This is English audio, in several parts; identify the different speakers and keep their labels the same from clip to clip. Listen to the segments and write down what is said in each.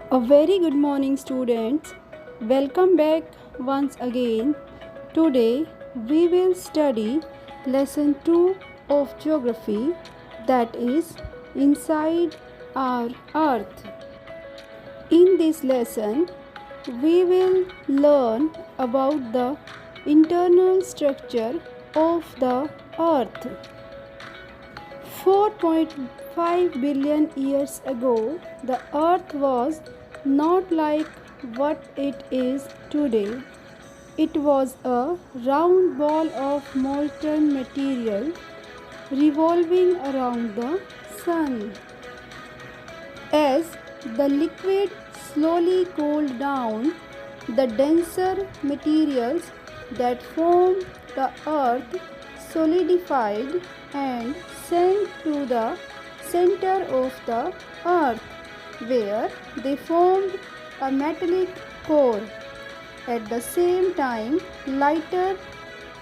Speaker 1: A very good morning, students. Welcome back once again. Today we will study lesson 2 of geography, that is inside our earth. In this lesson we will learn about the internal structure of the earth. 4.5 billion years ago, the earth was not like what it is today. It was a round ball of molten material revolving around the sun. As the liquid slowly cooled down, the denser materials that formed the earth solidified and sank to the center of the earth, where they formed a metallic core. At the same time, lighter,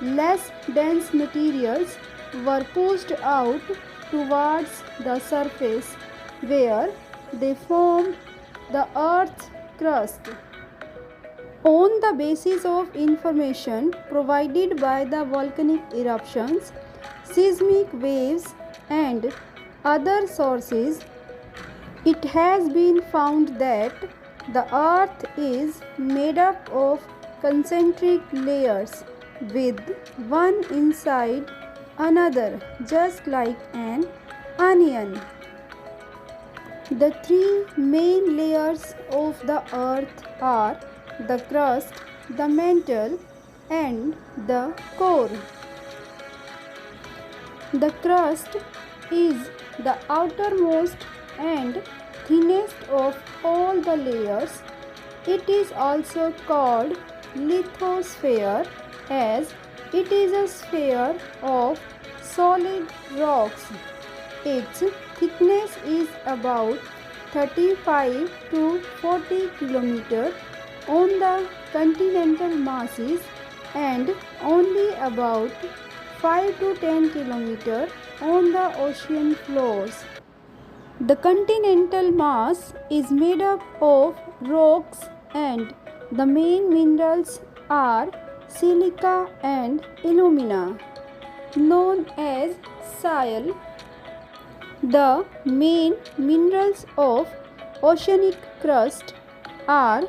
Speaker 1: less dense materials were pushed out towards the surface, where they formed the earth's crust. On the basis of information provided by the volcanic eruptions, seismic waves, and other sources, it has been found that the earth is made up of concentric layers with one inside another, just like an onion. The three main layers of the earth are the crust, the mantle, and the core. The crust is the outermost and thinnest of all the layers. It is also called lithosphere, as it is a sphere of solid rocks. Its thickness is about 35 to 40 km on the continental masses and only about 5 to 10 km on the ocean floors. The continental mass is made up of rocks, and the main minerals are silica and alumina, known as shale. The main minerals of oceanic crust are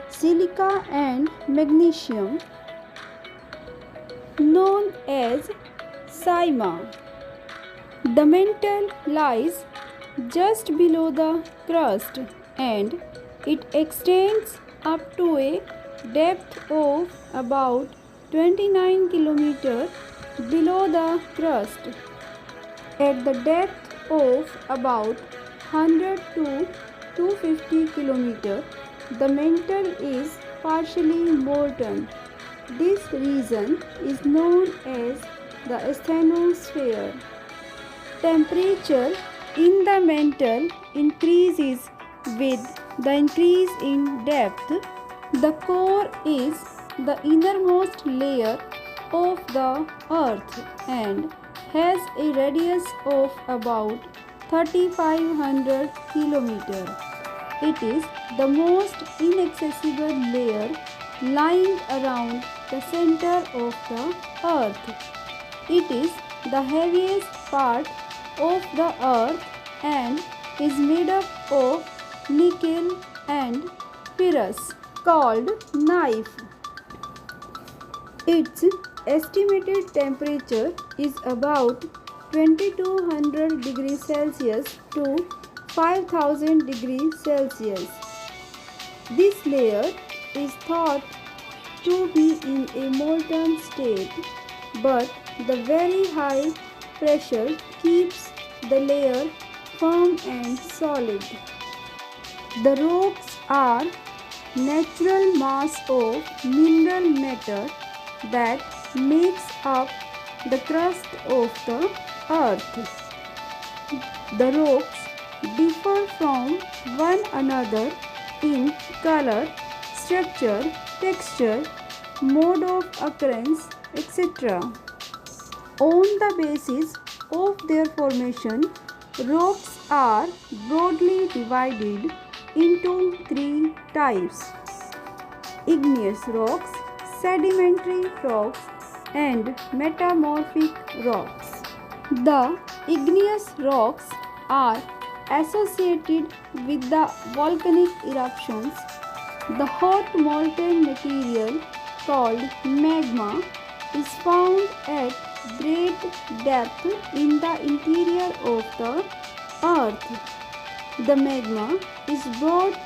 Speaker 1: silica and magnesium, known as sima. The mantle lies just below the crust, and it extends up to a depth of about 29 km below the crust. At the depth of about 100 to 250 km, the mantle is partially molten. This region is known as the asthenosphere. Temperature in the mantle increases with the increase in depth. The core is the innermost layer of the earth and has a radius of about 3500 km. It is the most inaccessible layer, lying around the center of the earth. It is the heaviest part of the earth and is made up of nickel and ferrous, called knife. Its estimated temperature is about 2200 degrees Celsius to 5000 degrees Celsius. This layer is thought to be in a molten state, but the very high pressure keeps the layer firm and solid. The rocks are natural mass of mineral matter that makes up the crust of the earth. The rocks differ from one another in color, structure, texture, mode of occurrence, etc. On the basis of their formation, rocks are broadly divided into three types: igneous rocks, sedimentary rocks, and metamorphic rocks. The igneous rocks are associated with the volcanic eruptions. The hot molten material called magma is found at great depth in the interior of the earth. The magma is brought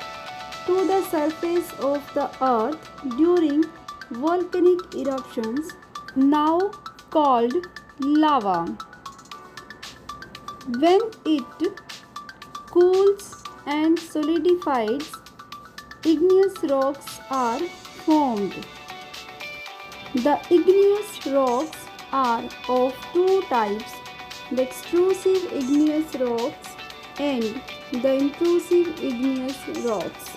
Speaker 1: to the surface of the earth during volcanic eruptions, now called lava. When it cools and solidifies, igneous rocks are formed. The igneous rocks are of two types: the extrusive igneous rocks and the intrusive igneous rocks.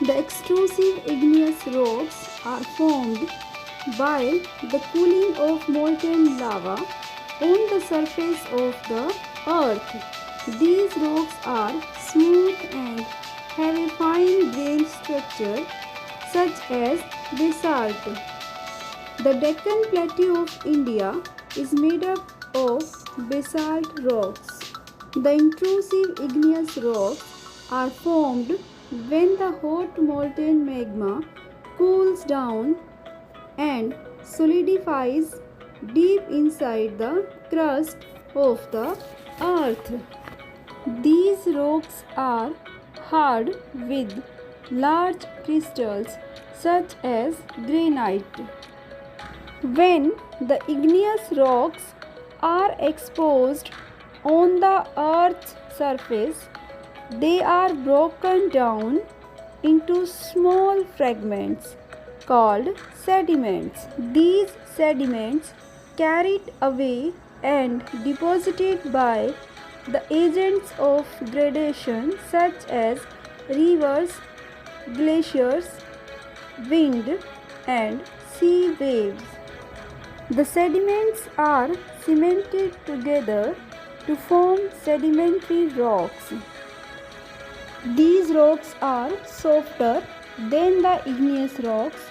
Speaker 1: The extrusive igneous rocks are formed by the cooling of molten lava on the surface of the earth. These rocks are smooth and have a fine grained structure such as basalt. The Deccan Plateau of India is made up of basalt rocks. The intrusive igneous rocks are formed when the hot molten magma cools down and solidifies deep inside the crust of the earth. These rocks are hard with large crystals such as granite. When the igneous rocks are exposed on the earth's surface, they are broken down into small fragments called sediments. These sediments carried away and deposited by the agents of gradation such as rivers, glaciers, wind, and sea waves. The sediments are cemented together to form sedimentary rocks. These rocks are softer than the igneous rocks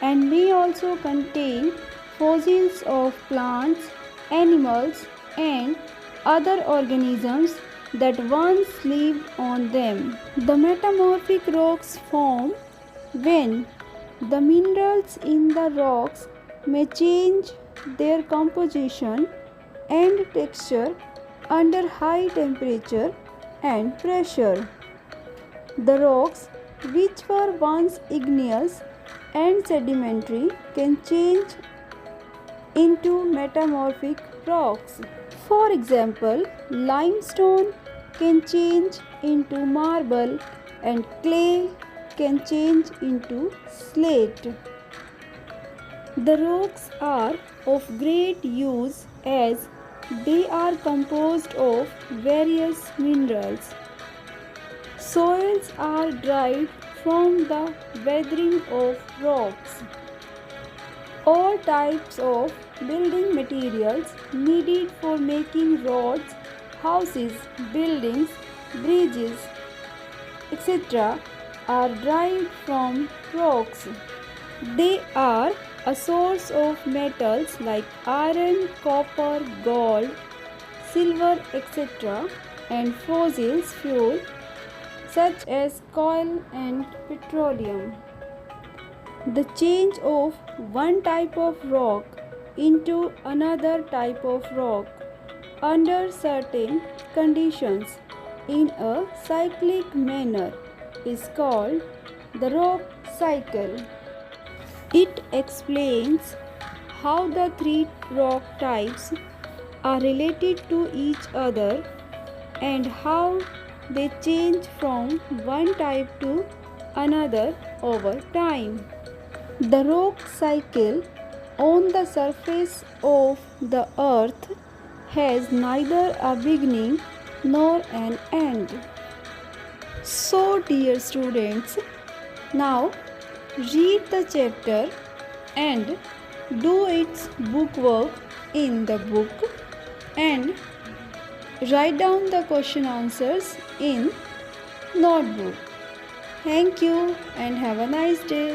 Speaker 1: and may also contain fossils of plants, animals, and other organisms that once lived on them. The metamorphic rocks form when the minerals in the rocks may change their composition and texture under high temperature and pressure. The rocks, which were once igneous and sedimentary, can change into metamorphic rocks. For example, limestone can change into marble and clay can change into slate. The rocks are of great use as they are composed of various minerals. Soils are derived from the weathering of rocks. All types of building materials needed for making roads, houses, buildings, bridges, etc. are derived from rocks. They are a source of metals like iron, copper, gold, silver, etc. and fossil fuel such as coal and petroleum. The change of one type of rock into another type of rock under certain conditions in a cyclic manner is called the rock cycle. It explains how the three rock types are related to each other and how they change from one type to another over time. The rock cycle on the surface of the earth has neither a beginning nor an end. So, dear students, now read the chapter and do its bookwork in the book and write down the question answers in notebook. Thank you and have a nice day.